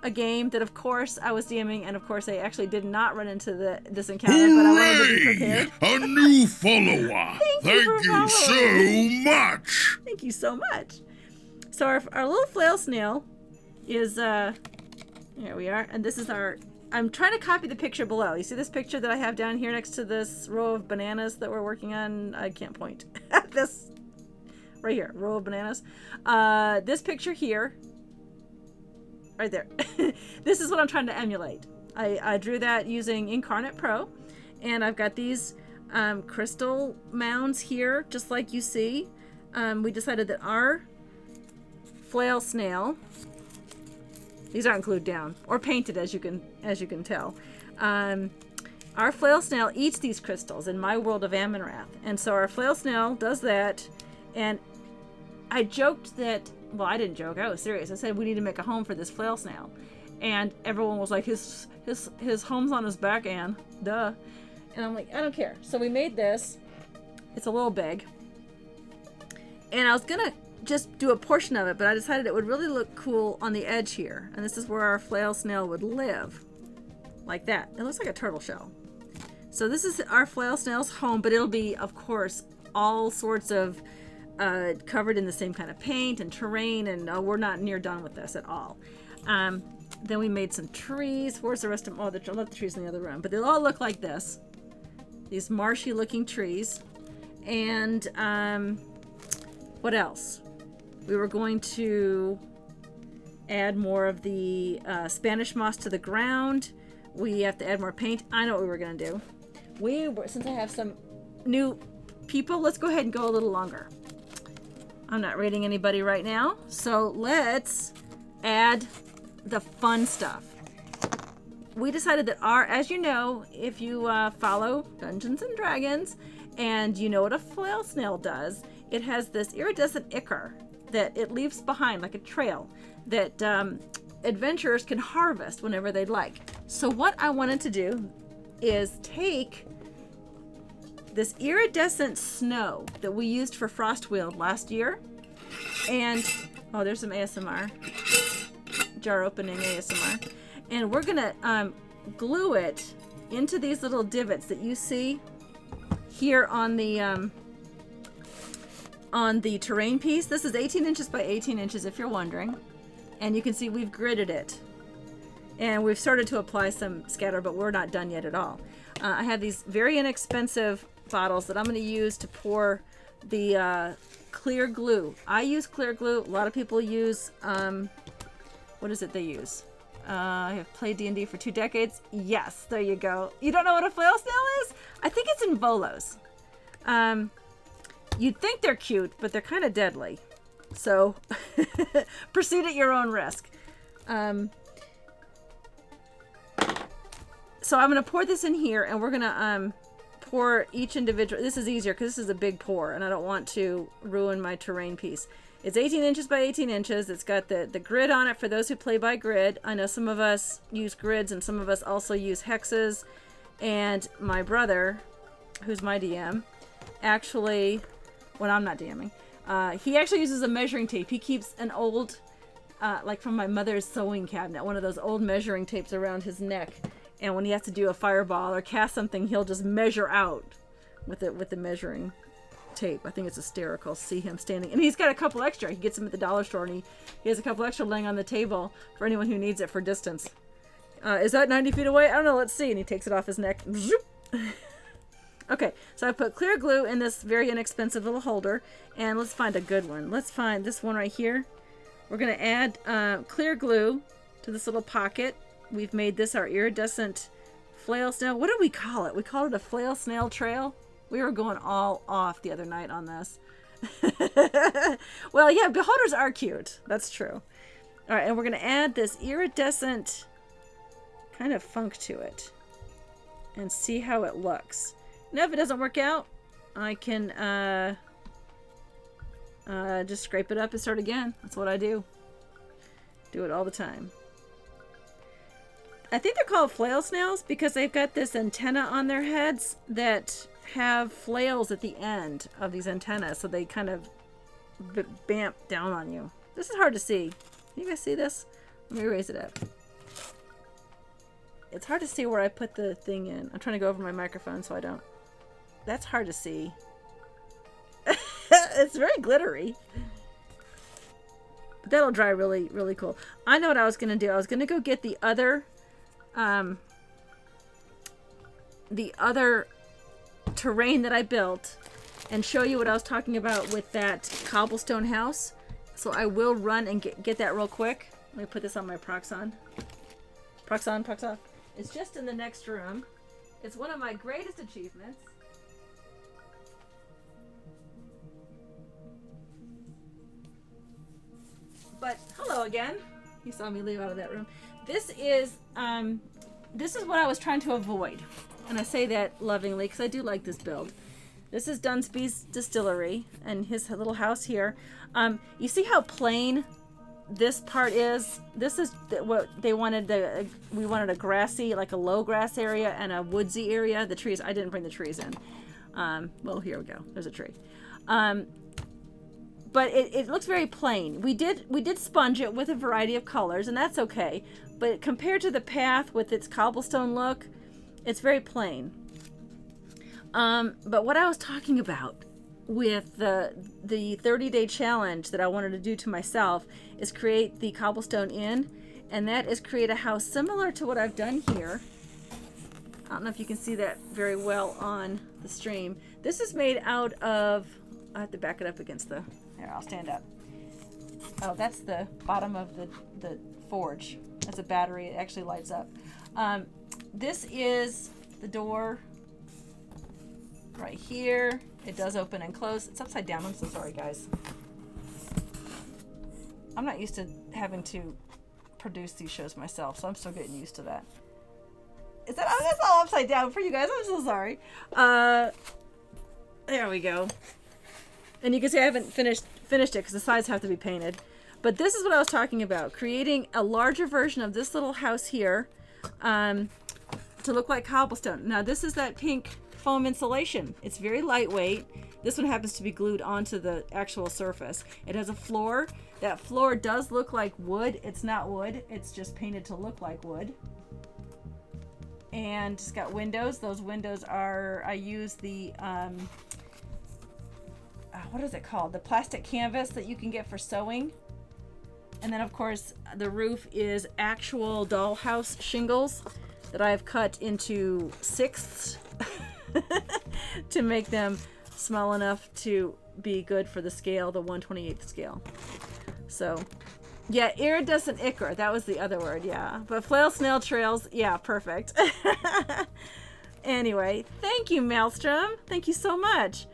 a game that, of course, I was DMing, and of course, I actually did not run into this encounter, but I wanted to be prepared.
A new follower. Thank you so much.
Thank you so much. So our little Flail Snail is, here we are, and this is I'm trying to copy the picture below. You see this picture that I have down here next to this row of bananas that we're working on? I can't point. This, right here, row of bananas. This picture here, right there. This is what I'm trying to emulate. I drew that using Incarnate Pro, and I've got these crystal mounds here, just like you see. We decided that our Flail Snail, these aren't glued down or painted, as you can tell. Our Flail Snail eats these crystals in my world of Amynrath, and so our Flail Snail does that. And I joked that, well, I didn't joke, I was serious. I said we need to make a home for this Flail Snail, and everyone was like, his home's on his back, Anne, duh. And I'm like, I don't care. So we made this. It's a little big, and I was gonna just do a portion of it, but I decided it would really look cool on the edge here, and this is where our Flail Snail would live, like that. It looks like a turtle shell. So this is our Flail Snail's home, but it'll be, of course, all sorts of covered in the same kind of paint and terrain, and we're not near done with this at all. Then we made some trees. Where's the rest of them? Oh, I left the trees in the other room, but they'll all look like this, these marshy looking trees. And what else? We were going to add more of the Spanish moss to the ground. We have to add more paint. I know what we were going to do. Since I have some new people, let's go ahead and go a little longer. I'm not rating anybody right now, so let's add the fun stuff. We decided that as you know, if you follow Dungeons and Dragons, and you know what a Flail Snail does, it has this iridescent ichor that it leaves behind, like a trail, that adventurers can harvest whenever they'd like. So what I wanted to do is take this iridescent snow that we used for Frostweald last year, and oh, there's some ASMR, jar opening ASMR, and we're gonna glue it into these little divots that you see here on the terrain piece. This is 18 inches by 18 inches, if you're wondering, and you can see we've gridded it, and we've started to apply some scatter, but we're not done yet at all. I have these very inexpensive bottles that I'm going to use to pour the clear glue. I use clear glue. A lot of people use what is it they use? I have played D&D for 2 decades. Yes, there you go. You don't know what a Flail Snail is? I think it's in Volos. You'd think they're cute, but they're kind of deadly. So proceed at your own risk. So I'm going to pour this in here, and we're going to pour each individual. This is easier because this is a big pour, and I don't want to ruin my terrain piece. It's 18 inches by 18 inches. It's got the grid on it for those who play by grid. I know some of us use grids, and some of us also use hexes. And my brother, who's my DM, actually, when I'm not DMing, he actually uses a measuring tape. He keeps an old, like from my mother's sewing cabinet, one of those old measuring tapes around his neck. And when he has to do a fireball or cast something, he'll just measure out with the measuring tape. I think it's hysterical. See him standing, and he's got a couple extra. He gets them at the dollar store, and he has a couple extra laying on the table for anyone who needs it for distance. Is that 90 feet away? I don't know. Let's see. And he takes it off his neck. Okay, so I put clear glue in this very inexpensive little holder, and let's find a good one. Let's find this one right here. We're gonna add clear glue to this little pocket we've made this our iridescent flail snail. What did we call it? We called it a flail snail trail. We were going all off the other night on this. Well, yeah, beholders are cute. That's true. All right, and we're going to add this iridescent kind of funk to it and see how it looks. Now, if it doesn't work out, I can just scrape it up and start again. That's what I do. Do it all the time. I think they're called flail snails because they've got this antenna on their heads that have flails at the end of these antennas, so they kind of bamp down on you. This is hard to see. Can you guys see this? Let me raise it up. It's hard to see where I put the thing in. I'm trying to go over my microphone so I don't. That's hard to see. It's very glittery. But that'll dry really, really cool. I know what I was going to do. I was going to go get the other terrain that I built and show you what I was talking about with that cobblestone house. So I will run and get that real quick. Let me put this on my Proxon. Proxon, Prox off. It's just in the next room. It's one of my greatest achievements. But hello again. You saw me leave out of that room. This is what I was trying to avoid. And I say that lovingly because I do like this build. This is Dunsby's distillery and his little house here. You see how plain this part is? This is what they wanted. We wanted a grassy, like a low grass area and a woodsy area. The trees, I didn't bring the trees in. Well, here we go. There's a tree. But it looks very plain. We did sponge it with a variety of colors, and that's okay. But compared to the path with its cobblestone look, it's very plain. But what I was talking about with the 30-day challenge that I wanted to do to myself is create the cobblestone inn, and that is create a house similar to what I've done here. I don't know if you can see that very well on the stream. This is made out of, I have to back it up against the, there, I'll stand up. Oh, that's the bottom of the forge. That's a battery, it actually lights up. This is the door right here. It does open and close. It's upside down. I'm so sorry, guys. I'm not used to having to produce these shows myself, so I'm still getting used to that. Is that, oh, that's all upside down for you guys. I'm so sorry. There we go. And you can see I haven't finished it because the sides have to be painted. But this is what I was talking about. Creating a larger version of this little house here to look like cobblestone. Now this is that pink foam insulation. It's very lightweight. This one happens to be glued onto the actual surface. It has a floor. That floor does look like wood. It's not wood. It's just painted to look like wood. And it's got windows. Those windows are, I use the, what is it called? The plastic canvas that you can get for sewing. And then of course the roof is actual dollhouse shingles that I've cut into sixths to make them small enough to be good for the scale, the 1/28 scale. So, yeah, iridescent ichor, that was the other word, yeah. But flail snail trails, yeah, perfect. Anyway, thank you, Maelstrom. Thank you so much.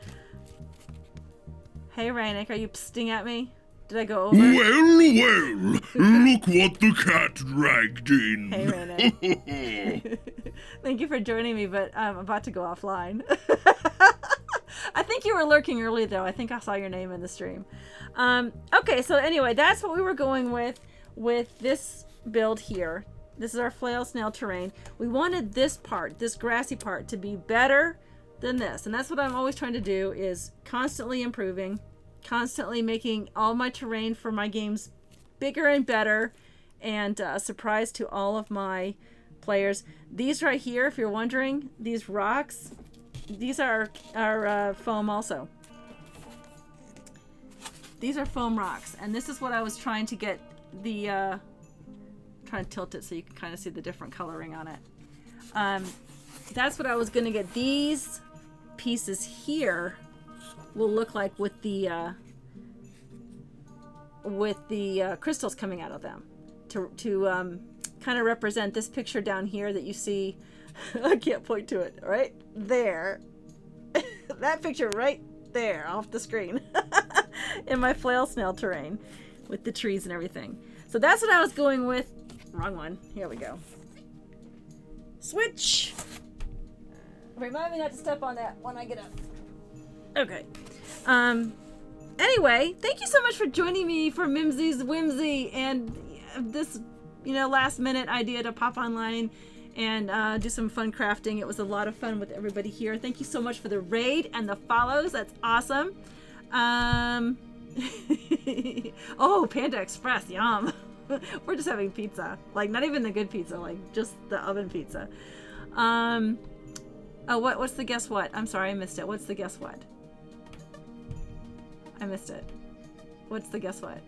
Hey, Reinik, are you psting at me? Did I go over?
Well, look what the cat dragged in.
Hey, Reinik. Thank you for joining me, but I'm about to go offline. I think you were lurking early, though. I think I saw your name in the stream. Okay, so anyway, that's what we were going with this build here. This is our flail snail terrain. We wanted this part, this grassy part, to be better than this. And that's what I'm always trying to do, is constantly improving, constantly making all my terrain for my games bigger and better, and a surprise to all of my players. These right here, if you're wondering, these rocks, these are foam also. These are foam rocks, and this is what I was trying to get the, trying to tilt it so you can kind of see the different coloring on it. That's what I was going to get. These pieces here will look like with the crystals coming out of them to kind of represent this picture down here that you see. I can't point to it, right there. That picture right there off the screen in my Flail Snail terrain with the trees and everything. So that's what I was going with. Wrong one. Here we go. Switch. Remind me not to step on that when I get up. Okay. Anyway, thank you so much for joining me for Mimsy's Whimsy and this, last minute idea to pop online and do some fun crafting. It was a lot of fun with everybody here. Thank you so much for the raid and the follows. That's awesome. Oh, Panda Express, yum. We're just having pizza. Like, not even the good pizza, like just the oven pizza. Oh, what's the guess what? I'm sorry, I missed it. What's the guess what? I missed it. What's the guess what?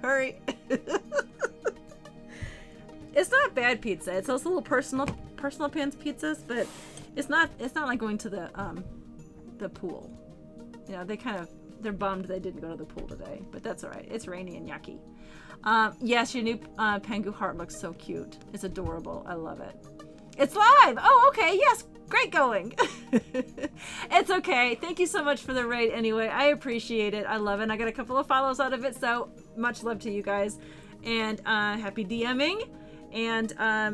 Hurry. It's not bad pizza. It's those little personal pans pizzas, but it's not like going to the pool. They're bummed they didn't go to the pool today, but that's all right. It's rainy and yucky. Yes, your new Pengu heart looks so cute. It's adorable. I love it. It's live. Oh, okay. Yes. Great going. It's okay. Thank you so much for the raid anyway. I appreciate it. I love it. I got a couple of follows out of it, so much love to you guys. And happy DMing and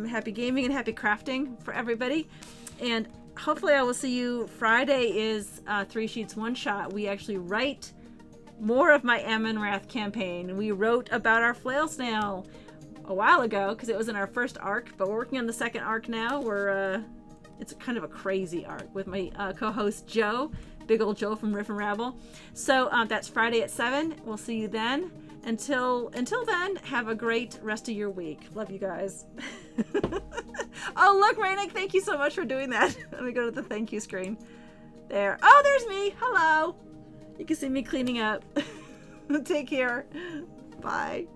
happy gaming and happy crafting for everybody. And hopefully I will see you. Friday is 3 Sheets 1 Shot. We actually write more of my Amynrath campaign. We wrote about our Flail Snail a while ago because it was in our first arc, but we're working on the second arc now. It's kind of a crazy arc with my co-host Joe, big old Joe from Riff and Rabble. So that's Friday at 7. We'll see you then. Until then, have a great rest of your week. Love you guys. Oh, look, Rainick, thank you so much for doing that. Let me go to the thank you screen. There. Oh, there's me. Hello. You can see me cleaning up. Take care. Bye.